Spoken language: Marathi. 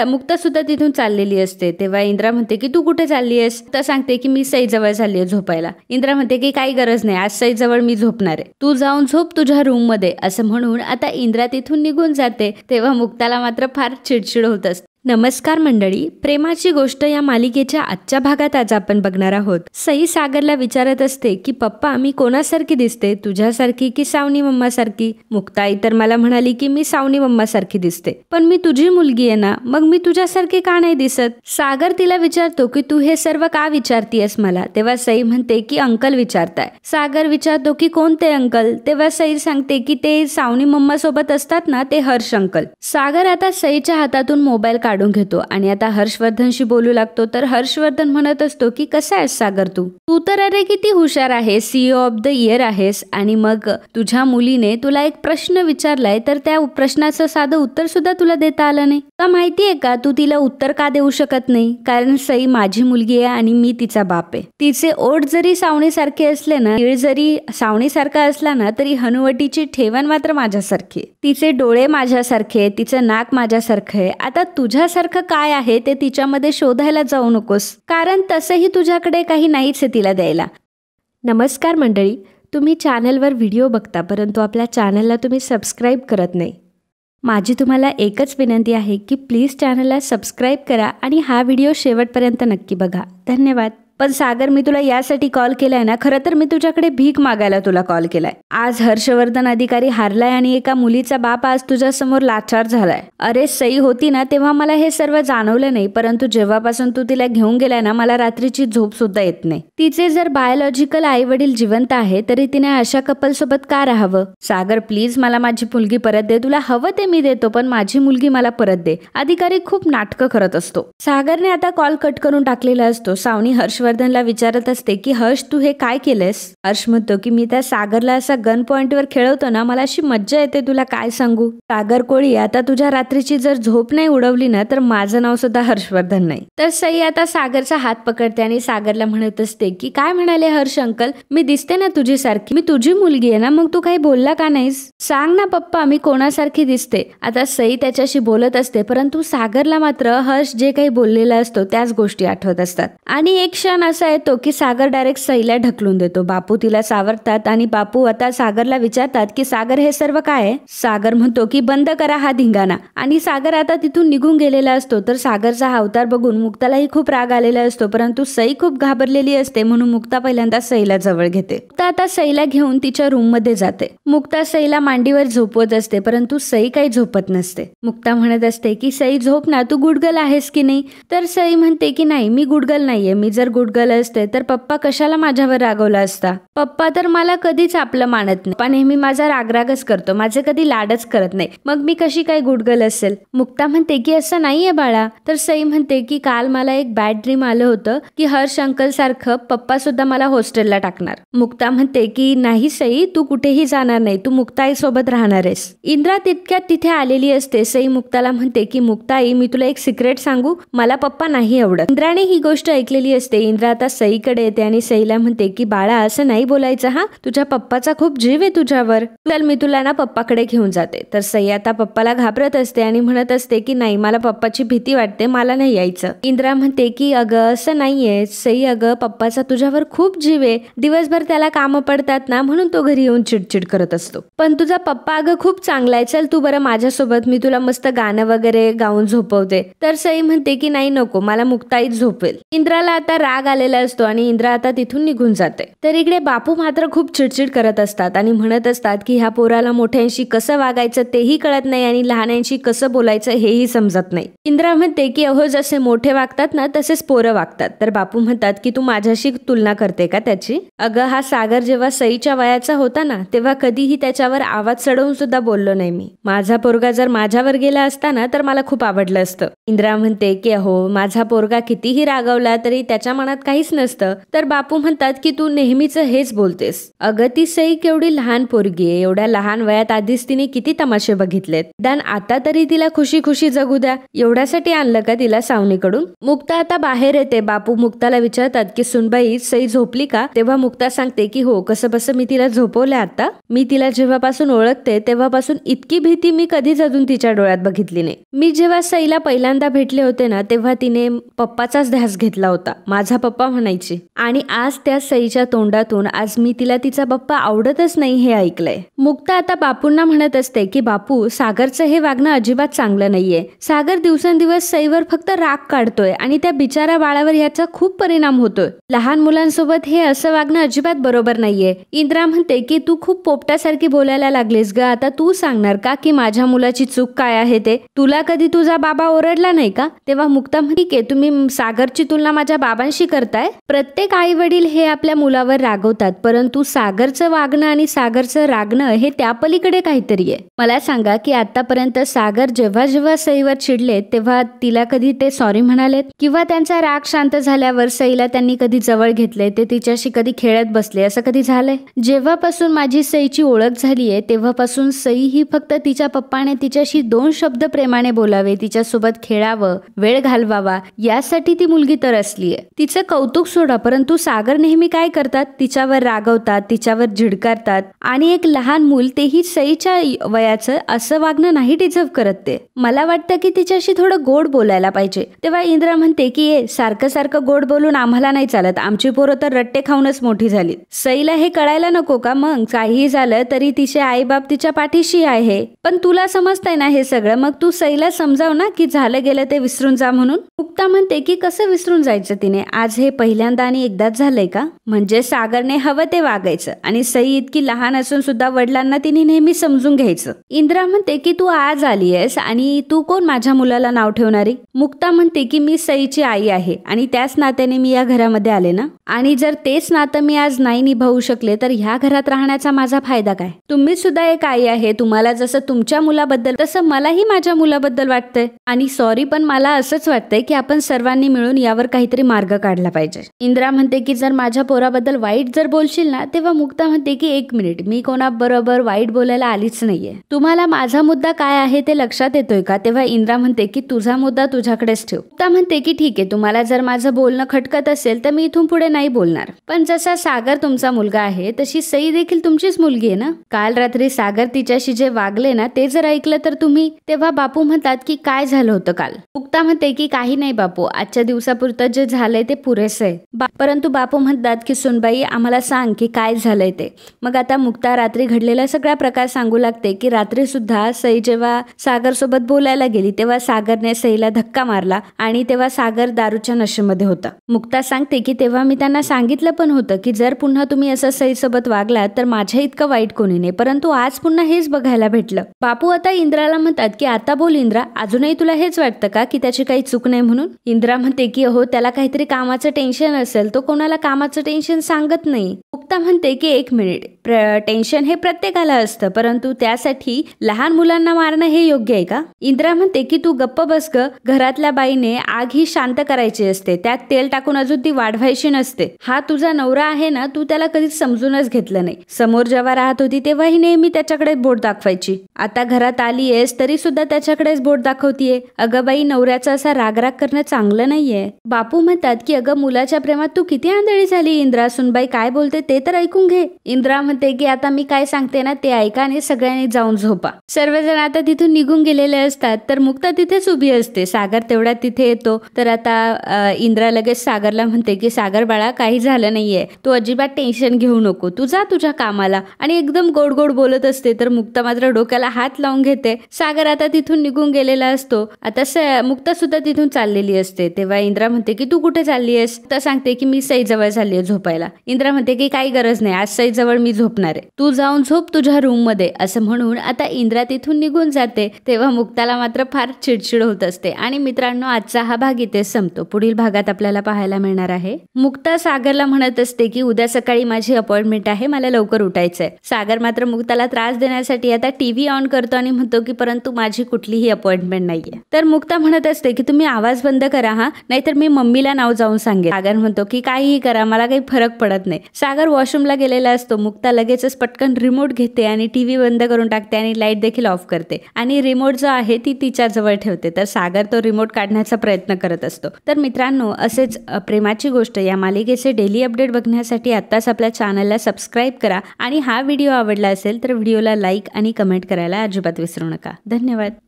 मुक्ता सुद्धा तिथून चाललेली असते. तेव्हा इंद्रा म्हणते की तू कुठे चालली आहेस? मुक्ता सांगते की मी सई जवळ चालली आहे झोपायला. इंद्रा म्हणते की काही गरज नाही, आज सई जवळ मी झोपणार आहे, तू जाऊन झोप तुझ्या रूम मध्ये, असं म्हणून आता इंद्रा तिथून निघून जाते. तेव्हा मुक्ताला मात्र फार चिडचिड होत असते. नमस्कार मंडळी, प्रेमाची गोष्ट या मालिकेच्या आजच्या भागात आज आपण बघणार आहोत. सई सागरला विचारत असते की पप्पा मी कोणासारखी दिसते, तुझ्यासारखी की सावनी मम्मा सारखी? मुक्ता आई तर मला म्हणाली की मी सावनी मम्मा सारखी दिसते, पण मी तुझी मुलगी आहे ना, मग मी तुझ्यासारखी का नाही दिसत? सागर तिला विचारतो की तू हे सर्व का विचारतीयस मला? तेव्हा सई म्हणते की अंकल विचारताय. सागर विचारतो की कोणते अंकल? तेव्हा सई सांगते की ते सावनी मम्मा सोबत असतात ना, ते हर्ष अंकल. सागर आता सईच्या हातातून मोबाईल काढून घेतो आणि आता हर्षवर्धनशी बोलू लागतो. तर हर्षवर्धन म्हणत असतो की कसा आहेस सागर, तू तर अरे किती हुशार आहेस, CEO ऑफ द इयर आहेस, आणि मग तुझ्या मुलीने तुला एक प्रश्न विचारलाय तर त्या प्रश्नाचं साधं उत्तर सुद्धा तुला देता आलं नाही का? माहितीये का तू तिला उत्तर का देऊ शकत नाही? कारण सई माझी मुलगी आहे आणि मी तिचा बाप आहे. तिचे ओठ जरी सावणीसारखे असले ना, तीळ जरी सावणीसारखा असला ना, तरी हनुवटीची ठेवण मात्र माझ्यासारखी आहे. तिचे डोळे माझ्यासारखे, तिचं नाक माझ्यासारखं आहे. आता तुझ्यासारखं काय आहे ते तिच्यामध्ये शोधायला जाऊ नकोस, कारण तसंही तुझ्याकडे काही नाहीच आहे तिला द्यायला. नमस्कार मंडळी, तुम्ही चॅनलवर व्हिडिओ बघता परंतु आपल्या चॅनलला तुम्ही सबस्क्राईब करत नाही. माझी तुम्हाला एकच विनंती आहे की प्लीज चॅनलला सबस्क्राईब करा आणि हा व्हिडिओ शेवटपर्यंत नक्की बघा. धन्यवाद. पण सागर, मी तुला यासाठी कॉल केलाय ना, खरं तर मी तुझ्याकडे भीक मागायला तुला कॉल केलाय. आज हर्षवर्धन अधिकारी हारलाय आणि एका मुलीचा बाप आज तुझ्या समोर लाचार झालाय. अरे सई होती ना तेव्हा मला हे सर्व जाणवलं नाही, परंतु जेव्हापासून तू तिला घेऊन गेलाय ना, मला रात्रीची झोप सुद्धा येत नाही. तिचे जर बायोलॉजिकल आई वडील जिवंत आहे तरी तिने अशा कपल सोबत का राहावं? सागर प्लीज मला माझी मुलगी परत दे. तुला हवं ते मी देतो, पण माझी मुलगी मला परत दे. अधिकारी खूप नाटकं करत असतो. सागरने आता कॉल कट करून टाकलेला असतो. सावनी हर्षवर्धनला विचारत असते की हर्ष तू हे काय केलंस? हर्ष म्हणतो की मी त्या सागरला असा गन पॉइंटवर खेळवतो ना, मला अशी मज्जा येते तुला काय सांगू. सागर कोळी, आता तुझ्या रात्रीची जर झोप नाही उडवली ना तर माझं नाव सुद्धा हर्षवर्धन नाही. तर सई आता सागरचा हात पकडते आणि सागरला म्हणत असते की काय म्हणाले हर्ष अंकल, मी दिसते ना तुझी सारखी, मी तुझी मुलगी आहे ना, मग तू काही बोलला का नाहीस? सांग ना पप्पा मी कोणासारखी दिसते? आता सई त्याच्याशी बोलत असते, परंतु सागरला मात्र हर्ष जे काही बोललेला असतो त्याच गोष्टी आठवत असतात. आणि एक क्षण असा येतो की सागर डायरेक्ट सईला ढकलून देतो. बापू तिला सावरतात आणि बापू आता सागरला विचारतात की सागर हे सर्व काय आहे? सागर म्हणतो की बंद करा हा धिंगाणा, आणि सागर आता तिथून निघून गेलेला असतो. तर सागरचा हा अवतार बघून मुक्तालाही खूप राग आलेला असतो, परंतु सई खूप घाबरलेली असते म्हणून मुक्ता पहिल्यांदा सईला जवळ घेते. मुक्ता आता सईला घेऊन तिच्या रूम मध्ये जाते. मुक्ता सईला मांडीवर झोपवत असते, परंतु सई काही झोपत नसते. मुक्ता म्हणत असते की सई झोप ना, तू गुडगल आहेस की नाही? तर सई म्हणते की नाही मी गुडगल नाहीये, मी जर गुडगल असते तर पप्पा कशाला माझ्यावर रागवला असता? पप्पा तर मला कधीच आपलं मानत नाही, पण नेहमी माझा रागरागच करतो, माझे कधी लाडच करत नाही, मग मी कशी काय गुडगल असेल? मुक्ता म्हणते की असं नाहीये बाळा. तर सई म्हणते की काल मला एक बॅड ड्रीम आलं होतं की हर्ष अंकल सारखं पप्पा सुद्धा मला हॉस्टेलला टाकणार. मुक्ता म्हणते की नाही सई, तू कुठेही जाणार नाही, तू मुक्ताई सोबत राहणार आहेस. इंद्रा तितक्यात तिथे आलेली असते. सई मुक्ताला म्हणते की मुक्ताई मी तुला एक सिक्रेट सांगू, मला पप्पा नाही आवडत. इंद्राने ही गोष्ट ऐकलेली असते. इंद्रा आता सईकडे येते आणि सईला म्हणते की बाळा असं नाही बोलायचं हा, तुझ्या पप्पाचा खूप जीव आहे तुझ्यावर, चल मी तुला ना पप्पाकडे घेऊन जाते. तर सई आता पप्पाला घाबरत असते आणि म्हणत असते की नाही मला पप्पाची भीती वाटते, मला नाही यायचं. इंद्रा म्हणते की अगं असं नाहीये सई, अगं पप्पाचा तुझ्यावर खूप जीव आहे, दिवसभर त्याला कामं पडतात ना म्हणून तो घरी येऊन चिडचिड करत असतो, पण तुझा पप्पा अगं खूप चांगला आहे, चल तू बरं माझ्यासोबत, मी तुला मस्त गाणं वगैरे गाऊन झोपवते. तर सई म्हणते की नाही नको, मला मुक्ताईच झोपेल. इंद्राला आता राग आलेला असतो आणि इंद्रा आता तिथून निघून जाते. तर इकडे बापू मात्र खूप चिडचिड करत असतात आणि म्हणत असतात की ह्या पोराला मोठ्यांशी कसं वागायचं तेही कळत नाही आणि लहानांशी कसं बोलायचं हेही समजत नाही. इंद्रा म्हणते की अहो जसे मोठे वागतात ना तसेच पोरं वागतात. तर बापू म्हणतात की तू माझ्याशी तुलना करते का त्याची? अगं हा सागर जेव्हा सईच्या वयाचा होता ना तेव्हा कधीही त्याच्यावर आवाज चढवून सुद्धा बोललो नाही मी. माझा पोरगा जर माझ्यावर गेला असता ना तर मला खूप आवडलं असतं. इंद्रा म्हणते की अहो माझा पोरगा कितीही रागवला तरी त्याच्या मनात मनात काहीच नसतं तर बापू म्हणतात की तू नेहमीच हेच बोलतेस. अगं ती सई केवढी लहान पोरगी आहे, एवढ्या लहान वयात आधीच तिने किती तमाशे बघितलेत. दान आता तरी तिला खुशी खुशी जगू द्या, एवढ्यासाठी आणलं का तिला सावनीकडून. मुक्ता आता बाहेर येते. बापू मुक्ताला विचारतात की सुनबाई सई झोपली का. तेव्हा मुक्ता सांगते की हो, कसं बसं मी तिला झोपवलं. आता मी तिला जेव्हापासून ओळखते तेव्हापासून इतकी भीती मी कधीच अजून तिच्या डोळ्यात बघितली नाही. मी जेव्हा सईला पहिल्यांदा भेटले होते ना तेव्हा तिने पप्पाचाच ध्यास घेतला होता, माझा पप्पा म्हणायची. आणि आज त्या सईच्या तोंडातून आज मी तिला तिचा पप्पा आवडतच नाही हे ऐकलंय. मुक्ता आता बापूंना म्हणत असते की बापू, सागरचं हे वागणं अजिबात चांगलं नाहीये. सागर दिवसेंदिवस सईवर फक्त राग काढतोय आणि त्या बिचारा बाळावर याचा खूप परिणाम होतोय. लहान मुलांसोबत हे असं वागणं अजिबात बरोबर नाहीये. इंद्रा म्हणते की तू खूप पोपटासारखी बोलायला लागलीस ग. आता तू सांगणार का की माझ्या मुलाची चूक काय आहे ते. तुला कधी तुझा बाबा ओरडला नाही का. तेव्हा मुक्ता म्हणते की तुम्ही सागरची तुलना माझ्या बाबांशी करताय. प्रत्येक आई वडील हे आपल्या मुलावर रागवतात, परंतु सागरचं वागणं आणि सागरचं रागणं हे त्या पलीकडे काहीतरी आहे. मला सांगा की आतापर्यंत सागर जेव्हा जेव्हा सईवर चिडले तेव्हा तिला कधी ते सॉरी म्हणालेत, किंवा त्यांचा राग शांत झाल्यावर सईला त्यांनी कधी जवळ घेतले, ते तिच्याशी कधी खेळत बसले, असं कधी झालंय. जेव्हापासून माझी सईची ओळख झालीये तेव्हापासून सई ही फक्त तिच्या पप्पाने तिच्याशी 2 शब्द प्रेमाने बोलावे, तिच्यासोबत खेळावं, वेळ घालवावा यासाठी ती मुलगी तर असलीये. तिचं कौतुक सोडा, परंतु सागर नेहमी काय करतात, तिच्यावर रागवतात, तिच्यावर झिडकारतात. आणि एक लहान मूल, तेही सईच्या वयाचं, असं वागणं नाही डिझर्व करत ते. मला वाटतं की तिच्याशी थोडं गोड बोलायला पाहिजे. तेव्हा इंद्रा म्हणते की सारखं सारखं गोड बोलून आम्हाला नाही चालत, आमची पोरं तर रट्टे खाऊनच मोठी झाली. सईला हे कळायला नको का मग. काही झालं तरी तिचे आईबाप तिच्या पाठीशी आहे. पण तुला समजतंय ना हे सगळं, मग तू सईला समजाव ना की झालं गेलं ते विसरून जा म्हणून. मुक्ता म्हणते की कसं विसरून जायचं तिने, आज हे पहिल्यांदा आणि एकदाच झालंय का. म्हणजे सागरने हवं ते वागायचं आणि सई इतकी लहान असून सुद्धा वडिलांना तिने नेहमी समजून घ्यायचं. इंद्रा म्हणते की तू आज आली आहेस आणि तू कोण माझ्या मुलाला नाव ठेवणारी. मुक्ता म्हणते की मी सईची आई आहे आणि त्याच नात्याने मी या घरामध्ये आले ना, आणि जर तेच नातं मी आज नाही निभावू शकले तर ह्या घरात राहण्याचा माझा फायदा काय. तुम्ही सुद्धा एक आई आहे, तुम्हाला जसं तुमच्या मुलाबद्दल तसं मलाही माझ्या मुलाबद्दल वाटतंय. आणि सॉरी, पण मला असंच वाटतंय की आपण सर्वांनी मिळून यावर काहीतरी मार्ग काढला पाहिजे. इंद्रा म्हणते की जर माझ्या पोराबद्दल वाईट जर बोलशील ना. तेव्हा मुक्ता म्हणते की 1 मिनिट, मी कोणाबरोबर वाईट बोलायला आलीच नाहीये. तुम्हाला माझा मुद्दा काय आहे ते लक्षात येतोय का. तेव्हा इंद्रा म्हणते की तुझा मुद्दा तुझ्याकडेच ठेव. मुक्ता म्हणते की ठीक आहे, तुम्हाला जर माझं बोलणं खटकत असेल तर मी इथून पुढे नाही बोलणार. पण जसा सागर तुमचा मुलगा आहे तशी सई देखील तुमचीच मुलगी आहे ना. काल रात्री सागर तिच्याशी जे वागले ना ते जर ऐकलं तर तुम्ही. तेव्हा बापू म्हणतात की काय झालं होतं काल. मुक्ता म्हणते की काही नाही बापू, आजच्या दिवसापुरतं जे झालंय ते पुरेसं आहे. परंतु बापू म्हणतात की सुनबाई आम्हाला सांग की काय झालंय ते. मग आता मुक्ता रात्री घडलेला सगळा प्रकार सांगू लागते की रात्री सुद्धा सई जेव्हा सागर सोबत बोलायला गेली तेव्हा सागरने सईला धक्का मारला आणि तेव्हा सागर दारूच्या नशेमध्ये होता. मुक्ता सांगते की तेव्हा मी त्यांना सांगितलं पण होतं की जर पुन्हा तुम्ही असं सईसोबत वागलात तर माझ्या इतकं वाईट कोणी नाही, परंतु आज पुन्हा हेच बघायला भेटलं. बापू आता इंद्राला म्हणतात की आता बोल इंद्रा, अजूनही तुला हेच वाटतं का की त्याची काही चूक नाही म्हणून. इंद्रा म्हणते की हो, त्याला काहीतरी कामाचं टेन्शन असेल, तो कोणाला कामाचं टेन्शन सांगत नाही. मुक्ता म्हणते की 1 मिनिट, टेन्शन हे प्रत्येकाला असतं, परंतु त्यासाठी लहान मुलांना मारणं हे योग्य आहे का. इंद्रा म्हणते की तू गप्प बस ग, घरातल्या बाईने आग ही शांत करायची असते, त्यात तेल टाकून अजून ती वाढवायची नसते. हा तुझा नवरा आहे ना, तू त्याला कधीच समजूनच घेतलं नाही. समोर जेव्हा राहत होती तेव्हाही नेहमी त्याच्याकडे बोट दाखवायची, आता घरात आलीयेस तरी सुद्धा त्याच्याकडेच बोट दाखवतीये. अगं बाई, नवऱ्याचा असा रागराग करणं चांगलं नाहीये. बापू म्हणतात की अगं मुलाच्या प्रेमात तू किती आंधळी झाली इंद्रा, सुनबाई काय बोलते ते तर ऐकून घे. इंद्रा म्हणते की आता मी काय सांगते ना ते ऐका आणि सगळ्यांनी जाऊन झोपा. सर्वजण आता तिथून निघून गेलेले असतात तर मुक्ता तिथेच उभी असते. सागर तेवढ्यात तिथे येतो तर आता इंद्रा लगेच सागरला म्हणते की सागर बाळा, काही झालं नाहीये, तू अजिबात टेन्शन घेऊ नको, तू जा तुझ्या कामाला. आणि एकदम गोड गोड बोलत असते तर मुक्ता मात्र डोक्याला हात लावून घेते. सागर आता तिथून निघून गेलेला असतो. आता मुक्ता सुद्धा तिथून चाललेली असते. तेव्हा इंद्रा म्हणते की तू कुठे चालली आहेस. तर सांगते की मी सईजवळ चालली आहे झोपायला. इंद्रा म्हणते की काही गरज नाही, आज सईजवळ मी झोपणार आहे, तू जाऊन झोप तुझ्या रूम मध्ये असं म्हणून आता इंद्रा तिथून निघून जाते. तेव्हा मुक्ताला मात्र फार चिडचिड होत असते. आणि मित्रांनो, आजचा हा भाग इथेच संपतो. पुढील भागात आपल्याला पाहायला मिळणार आहे मुक्ता सागरला म्हणत असते की उद्या सकाळी माझी अपॉइंटमेंट आहे, मला लवकर उठायचंय. सागर मात्र मुक्ताला त्रास देण्यासाठी आता टीव्ही ऑन करतो आणि म्हणतो की परंतु माझी कुठलीही अपॉइंटमेंट नाहीये. तर मुक्ता म्हणत असते की तुम्ही आवाज बंद करा हा, नाहीतर मी मम्मीला नाव जाऊन सांगेन. सागर म्हणतो की काहीही करा, मला काही फरक पडत नाही. सागर वॉशरूमला गेलेला असतो. मुक्ता लगेचच पटकन रिमोट घेते आणि टीव्ही बंद करून टाकते आणि लाईट देखील ऑफ करते आणि रिमोट जो आहे ती तिच्या जवळ ठेवते. तर सागर तो रिमोट काढण्याचा प्रयत्न करत असतो. तर मित्रांनो, असेच प्रेमाची गोष्ट या मालिकेचे डेली अपडेट बघण्यासाठी आत्ताच आपल्या चॅनलला सबस्क्राईब करा आणि हा व्हिडिओ आवडला असेल तर व्हिडिओला लाईक आणि कमेंट करायला अजिबात विसरू नका. धन्यवाद.